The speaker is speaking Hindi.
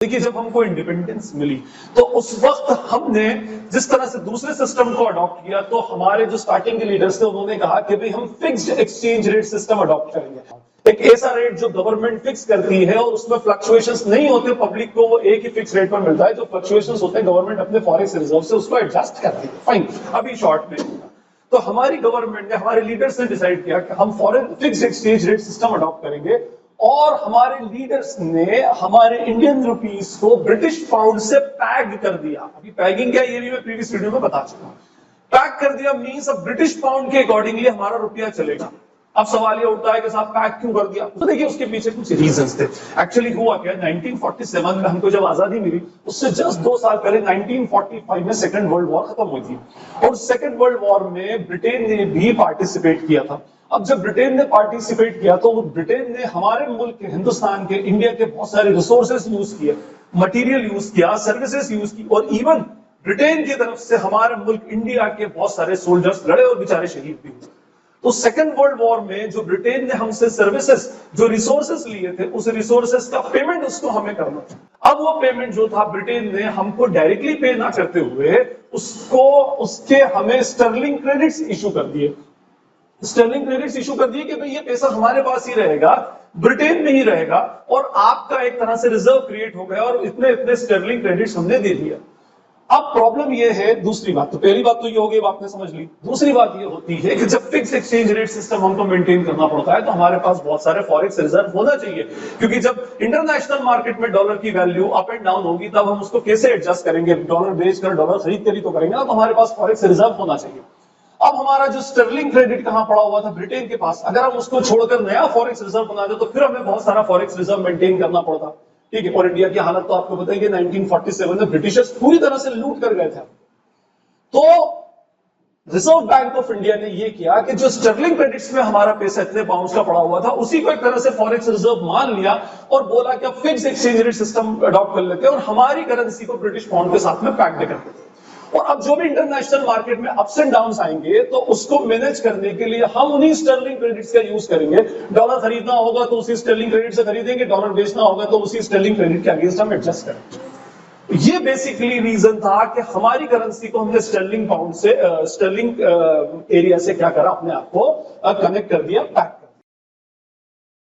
देखिए, जब हमको इंडिपेंडेंस मिली तो उस वक्त हमने जिस तरह से दूसरे सिस्टम को अडॉप्ट किया, तो हमारे जो स्टार्टिंग के लीडर्स थे उन्होंने कहा कि भाई हम fixed exchange rate system adopt करेंगे। एक ऐसा रेट जो गवर्नमेंट फिक्स करती है और उसमें फ्लक्चुएशंस नहीं होते, पब्लिक को वो एक ही फिक्स रेट पर मिलता है। जो फ्लक्चुएशंस होते हैं गवर्नमेंट अपने फॉरेक्स रिजर्व से उसको एडजस्ट करती है। फाइन, अभी शॉर्ट में तो हमारी गवर्नमेंट ने, हमारे लीडर्स ने डिसाइड किया कि हम foreign fixed exchange rate system adopt करेंगे, और हमारे लीडर्स ने हमारे इंडियन रुपीस को ब्रिटिश पाउंड से पैग कर दिया। अभी पैगिंग क्या, ये भी मैं प्रीवियस वीडियो में बता चुका हूं। पैग कर दिया मींस अब ब्रिटिश पाउंड के अकॉर्डिंगली हमारा रुपया चलेगा। अब सवाल ये उठता है कि साहब पैग क्यों कर दिया? तो देखिए, उसके पीछे कुछ रीजंस थे। एक्चुअली हुआ क्या, 1947 में हमको जब आजादी मिली, उससे जस्ट 2 साल पहले 1945 में सेकेंड वर्ल्ड वॉर खत्म हुई थी, और सेकेंड वर्ल्ड वॉर में ब्रिटेन ने भी पार्टिसिपेट किया था। अब जब ब्रिटेन ने पार्टिसिपेट किया तो ब्रिटेन ने हमारे मुल्क के, हिंदुस्तान के, इंडिया के बहुत सारे रिसोर्सेस यूज किए, मटेरियल यूज किया, सर्विसेज यूज की, और इवन ब्रिटेन की तरफ से हमारे मुल्क इंडिया के बहुत सारे सोल्जर्स लड़े और बेचारे शहीद भी हुए। तो सेकेंड वर्ल्ड वॉर में जो ब्रिटेन ने हमसे सर्विसेज, जो रिसोर्सेस लिए थे, उस रिसोर्सेस का पेमेंट उसको हमें करना था। अब वो पेमेंट जो था, ब्रिटेन ने हमको डायरेक्टली पे ना करते हुए उसके हमें स्टर्लिंग क्रेडिट्स इशू कर दिए। स्टर्लिंग क्रेडिट्स इशू कर दिए कि भाई ये पैसा हमारे पास ही रहेगा, ब्रिटेन में ही रहेगा, और आपका एक तरह से रिजर्व क्रिएट हो गया, और इतने इतने स्टर्लिंग क्रेडिट्स हमने दे दिया। अब प्रॉब्लम ये है, दूसरी बात, तो पहली बात तो ये हो गई, आपने समझ ली। दूसरी बात ये होती है कि जब फिक्स एक्सचेंज रेट सिस्टम हमको मेंटेन करना पड़ता है तो हमारे पास बहुत सारे फॉरेक्स रिजर्व होना चाहिए, क्योंकि जब इंटरनेशनल मार्केट में डॉलर की वैल्यू अप एंड डाउन होगी तब हम उसको कैसे एडजस्ट करेंगे? डॉलर बेचकर डॉलर खरीद कर ही तो करेंगे ना, तो हमारे पास फॉरेक्स रिजर्व होना चाहिए। अब हमारा जो स्टर्लिंग क्रेडिट कहां पड़ा हुआ था? ब्रिटेन के पास। अगर हम उसको छोड़कर नया फॉरेक्स रिजर्व बना दे तो फिर हमें बहुत सारा फॉरेक्स रिजर्व मेंटेन करना पड़ता। ठीक है, और इंडिया की हालत तो आपको बताएंगे, 1947 में ब्रिटिशर्स पूरी तरह से लूट कर गए थे। तो रिजर्व बैंक ऑफ इंडिया ने यह किया कि जो स्टर्लिंग क्रेडिट्स में हमारा पैसा इतने पाउंड्स का पड़ा हुआ था, उसी को एक तरह से फॉरेक्स रिजर्व मान लिया और बोला कि अब fix exchange rate system adopt कर लेते हैं और हमारी करेंसी को ब्रिटिश पाउंड के साथ में पैक्ड कर देते हैं। और अब जो भी इंटरनेशनल मार्केट में अप्स एंड डाउन्स आएंगे तो उसको मैनेज करने के लिए हम उन्हीं स्टर्लिंग क्रेडिट्स का यूज करेंगे। डॉलर खरीदना होगा तो उसी स्टर्लिंग क्रेडिट से खरीदेंगे, डॉलर बेचना होगा तो उसी स्टर्लिंग क्रेडिट के अगेंस्ट हम एडजस्ट करेंगे। ये बेसिकली रीजन था कि हमारी करेंसी को हमने स्टर्लिंग पाउंड से, स्टर्लिंग एरिया से क्या करा, अपने आप को कनेक्ट कर दिया, पैक